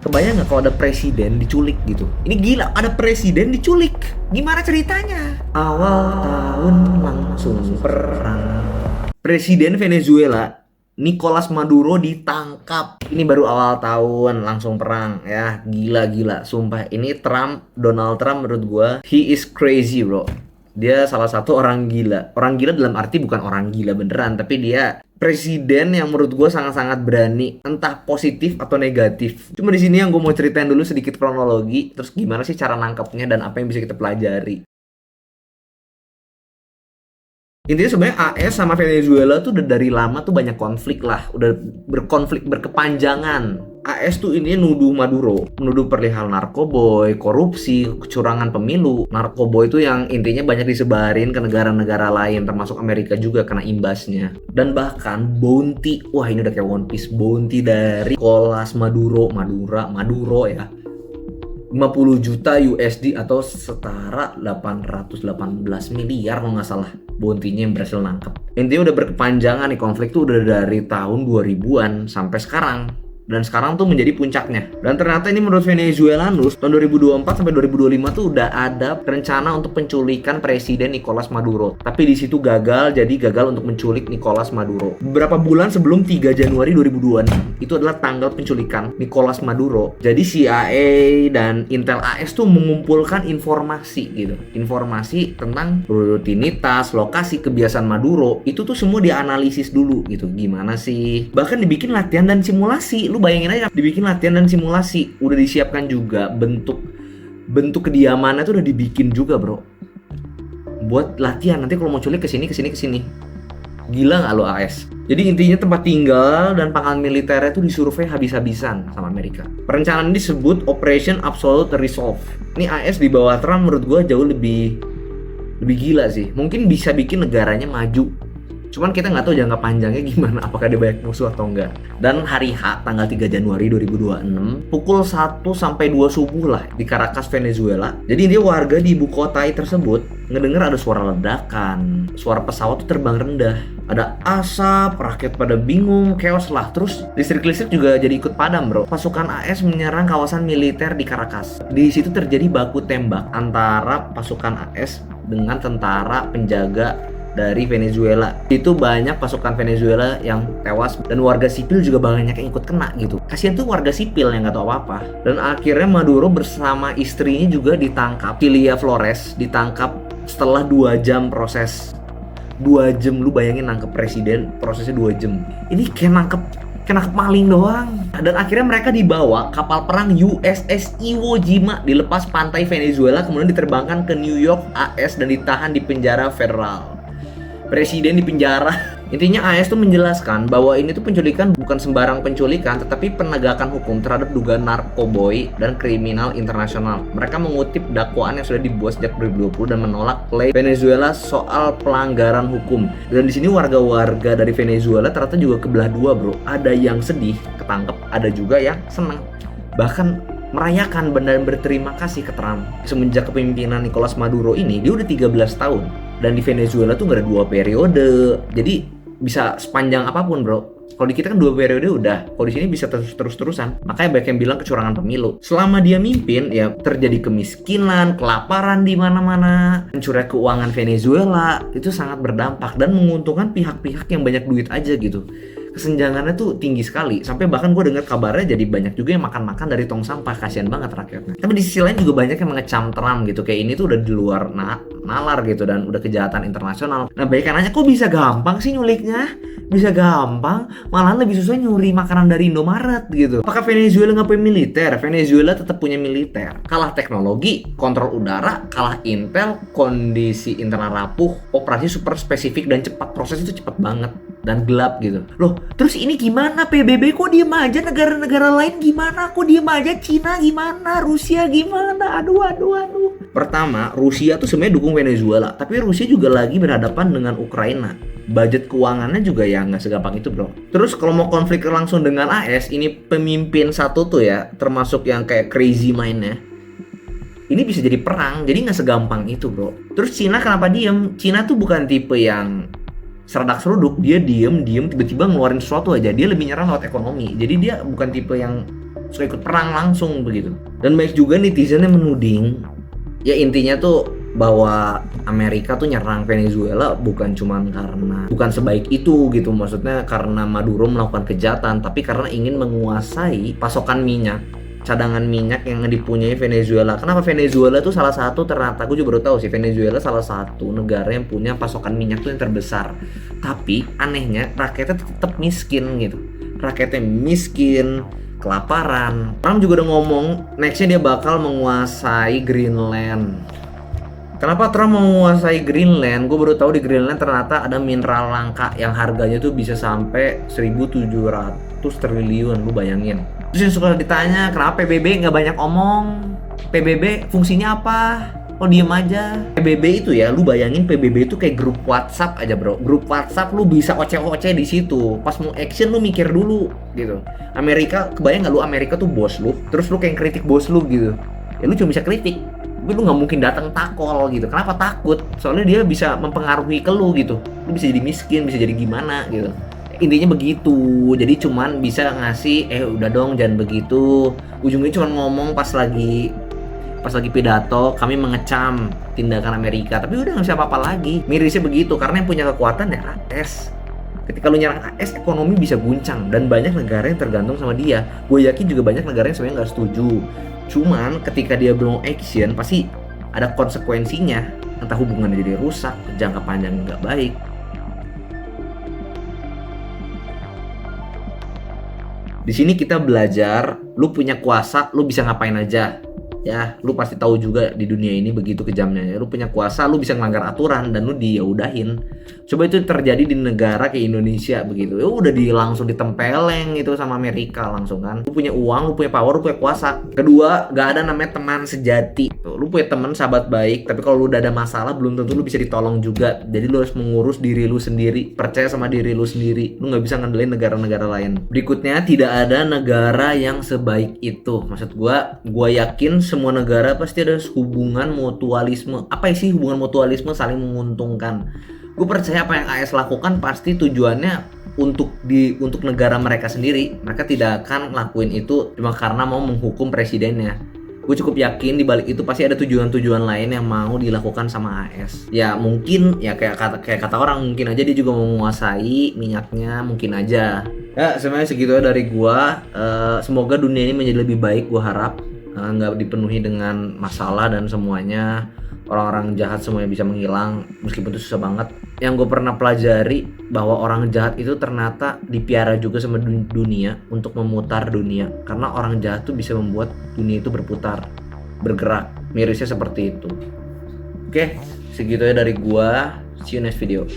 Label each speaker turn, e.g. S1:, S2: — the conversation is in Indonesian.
S1: Kebayang nggak kalau ada presiden diculik gitu? Ini gila, ada presiden diculik. Gimana ceritanya? Awal tahun langsung perang. Presiden Venezuela Nicolas Maduro ditangkap. Ini baru awal tahun langsung perang ya. Gila, sumpah. Ini Donald Trump menurut gua, he is crazy bro. Dia salah satu orang gila. Orang gila dalam arti bukan orang gila beneran, tapi dia presiden yang menurut gue sangat-sangat berani, entah positif atau negatif. Cuma di sini yang gue mau ceritain dulu sedikit kronologi, terus gimana sih cara nangkapnya dan apa yang bisa kita pelajari. Intinya sebenarnya AS sama Venezuela tuh udah dari lama tuh banyak konflik lah, udah berkonflik berkepanjangan. AS tuh ini nuduh Maduro, menuduh perihal narkoboy, korupsi, kecurangan pemilu. Narkoboy itu yang intinya banyak disebarin ke negara-negara lain, termasuk Amerika juga kena imbasnya. Dan bahkan bounty, wah ini udah kayak One Piece, bounty dari Nicolas Maduro ya. 50 juta USD atau setara 818 miliar kalau nggak salah bounty-nya yang berhasil nangkep. Intinya udah berkepanjangan nih, konflik tuh udah dari tahun 2000-an sampai sekarang. Dan sekarang tuh menjadi puncaknya. Dan ternyata ini menurut Venezuelanus tahun 2024 sampai 2025 tuh udah ada rencana untuk penculikan Presiden Nicolas Maduro. Tapi di situ gagal, jadi gagal untuk menculik Nicolas Maduro. Beberapa bulan sebelum 3 Januari 2026 itu adalah tanggal penculikan Nicolas Maduro. Jadi CIA dan Intel AS tuh mengumpulkan informasi gitu. Informasi tentang rutinitas, lokasi, kebiasaan Maduro. Itu tuh semua dianalisis dulu gitu. Gimana sih? Bahkan dibikin latihan dan simulasi. Lu bayangin aja, dibikin latihan dan simulasi, udah disiapkan juga bentuk kediamannya tuh udah dibikin juga bro, buat latihan nanti kalau mau culik kesini. Gila nggak lo AS? Jadi intinya tempat tinggal dan pangkalan militernya tuh disurvei habis-habisan sama Amerika. Perencanaan ini disebut Operation Absolute Resolve. Ini AS di bawah Trump menurut gua jauh lebih gila sih. Mungkin bisa bikin negaranya maju. Cuman kita nggak tahu jangka panjangnya gimana, apakah dia banyak musuh atau enggak. Dan hari H tanggal 3 Januari 2026 pukul 1 sampai 2 subuh lah di Caracas, Venezuela. Jadi dia warga di ibu kota ngedenger ada suara ledakan, suara pesawat tuh terbang rendah, ada asap, rakyat pada bingung, chaos lah. Terus listrik juga jadi ikut padam bro. Pasukan AS menyerang kawasan militer di Caracas. Di situ terjadi baku tembak antara pasukan AS dengan tentara penjaga dari Venezuela. Itu banyak pasukan Venezuela yang tewas dan warga sipil juga banyak yang ikut kena gitu. Kasian tuh warga sipil yang nggak tahu apa-apa. Dan akhirnya Maduro bersama istrinya juga ditangkap. Cilia Flores ditangkap setelah 2 jam proses. 2 jam, lu bayangin nangkep presiden, prosesnya 2 jam. Ini kayak nangkep maling doang. Dan akhirnya mereka dibawa kapal perang USS Iwo Jima dilepas pantai Venezuela, kemudian diterbangkan ke New York AS dan ditahan di penjara federal. Presiden di penjara. Intinya AS tuh menjelaskan bahwa ini tuh penculikan bukan sembarang penculikan, tetapi penegakan hukum terhadap dugaan narkoboy dan kriminal internasional. Mereka mengutip dakwaan yang sudah dibuat sejak 2020 dan menolak klaim Venezuela soal pelanggaran hukum. Dan di sini warga-warga dari Venezuela ternyata juga kebelah dua bro. Ada yang sedih ketangkep, ada juga yang senang. Bahkan merayakan dan berterima kasih ke Trump. Semenjak kepemimpinan Nicolas Maduro ini, dia udah 13 tahun. Dan di Venezuela tuh gak ada 2 periode. Jadi bisa sepanjang apapun bro. Kalau di kita kan 2 periode udah. Kalau di sini bisa terus-terusan. Makanya banyak yang bilang kecurangan pemilu. Selama dia mimpin ya terjadi kemiskinan, kelaparan di mana-mana, hancurnya keuangan Venezuela. Itu sangat berdampak dan menguntungkan pihak-pihak yang banyak duit aja gitu. Kesenjangannya tuh tinggi sekali. Sampai bahkan gue dengar kabarnya jadi banyak juga yang makan-makan dari tong sampah. Kasian banget rakyatnya. Tapi di sisi lain juga banyak yang mengecam Trump gitu. Kayak ini tuh udah di luar nalar gitu dan udah kejahatan internasional. Nah banyak yang nanya, kok bisa gampang sih nyuliknya? Bisa gampang, malahan lebih susah nyuri makanan dari Indomaret gitu. Apakah Venezuela nggak punya militer? Venezuela tetap punya militer. Kalah teknologi, kontrol udara, kalah intel, kondisi internal rapuh, operasi super spesifik dan cepat. Proses itu cepat banget dan gelap gitu. Loh, terus ini gimana PBB kok diem aja? Negara-negara lain gimana? Kok diem aja? Cina gimana? Rusia gimana? Aduh. Pertama, Rusia tuh sebenarnya dukung Venezuela, tapi Rusia juga lagi berhadapan dengan Ukraina. Budget keuangannya juga ya nggak segampang itu bro. Terus kalau mau konflik langsung dengan AS, ini pemimpin satu tuh ya, termasuk yang kayak crazy mindnya, ini bisa jadi perang, jadi nggak segampang itu bro. Terus Cina kenapa diem? Cina tuh bukan tipe yang seradak seruduk, dia diem tiba-tiba ngeluarin sesuatu aja. Dia lebih nyerang lewat ekonomi. Jadi dia bukan tipe yang suka ikut perang langsung begitu. Dan banyak juga netizen yang menuding, ya intinya tuh bahwa Amerika tuh nyerang Venezuela bukan sebaik itu gitu, maksudnya karena Maduro melakukan kejahatan, tapi karena ingin menguasai pasokan minyak, cadangan minyak yang dipunyai Venezuela. Kenapa Venezuela tuh salah satu, ternyata gue juga baru tahu sih, Venezuela salah satu negara yang punya pasokan minyak tuh yang terbesar. Tapi anehnya rakyatnya tetap miskin gitu. Rakyatnya miskin, kelaparan. Trump juga udah ngomong nextnya dia bakal menguasai Greenland. Kenapa Trump menguasai Greenland? Gue baru tahu di Greenland ternyata ada mineral langka yang harganya tuh bisa sampai 1.700 triliun, lu bayangin. Terus yang suka ditanya, kenapa PBB nggak banyak omong? PBB fungsinya apa? Oh diem aja. PBB itu ya, lu bayangin PBB itu kayak grup WhatsApp aja bro. Grup WhatsApp lu bisa oceh-oceh di situ. Pas mau action lu mikir dulu gitu. Amerika, kebayang nggak lu Amerika tuh bos lu, terus lu kayak kritik bos lu gitu. Ya lu cuma bisa kritik. Tapi lu nggak mungkin datang takol gitu. Kenapa takut? Soalnya dia bisa mempengaruhi ke lu gitu. Lu bisa jadi miskin, bisa jadi gimana gitu. Intinya begitu. Jadi cuman bisa ngasih udah dong jangan begitu. Ujungnya cuman ngomong pas lagi pidato, kami mengecam tindakan Amerika, tapi udah nggak bisa apa-apa lagi. Mirisnya begitu, karena yang punya kekuatan ya AS. Ketika lu nyerang AS, ekonomi bisa guncang, dan banyak negara yang tergantung sama dia. Gue yakin juga banyak negara yang sebenarnya nggak setuju. Cuman ketika dia belum action, pasti ada konsekuensinya. Entah hubungannya jadi rusak, jangka panjang nggak baik. Di sini kita belajar, lu punya kuasa, lu bisa ngapain aja. Ya, lu pasti tahu juga di dunia ini begitu kejamnya ya. Lu punya kuasa, lu bisa melanggar aturan dan lu diyaudahin. Coba itu terjadi di negara kayak Indonesia begitu. Ya udah langsung ditempeleng itu sama Amerika langsung kan. Lu punya uang, lu punya power, lu punya kuasa. Kedua, gak ada namanya teman sejati. Lu punya teman sahabat baik, tapi kalau lu udah ada masalah belum tentu lu bisa ditolong juga. Jadi lu harus mengurus diri lu sendiri, percaya sama diri lu sendiri. Lu nggak bisa ngandelin negara-negara lain. Berikutnya, tidak ada negara yang sebaik itu. Maksud gua yakin semua negara pasti ada hubungan mutualisme. Apa sih hubungan mutualisme? Saling menguntungkan. Gue percaya apa yang AS lakukan pasti tujuannya untuk negara mereka sendiri. Mereka tidak akan lakuin itu cuma karena mau menghukum presidennya. Gue cukup yakin di balik itu pasti ada tujuan-tujuan lain yang mau dilakukan sama AS. Ya mungkin ya kayak kata orang, mungkin aja dia juga mau menguasai minyaknya, mungkin aja. Ya sebenarnya segitu dari gua. Semoga dunia ini menjadi lebih baik, gua harap. Nggak dipenuhi dengan masalah dan semuanya orang-orang jahat semuanya bisa menghilang, meskipun itu susah banget. Yang gue pernah pelajari bahwa orang jahat itu ternyata dipiara juga sama dunia untuk memutar dunia, karena orang jahat tuh bisa membuat dunia itu berputar, bergerak. Mirisnya seperti itu. Oke, segitu ya dari gua. See you next video.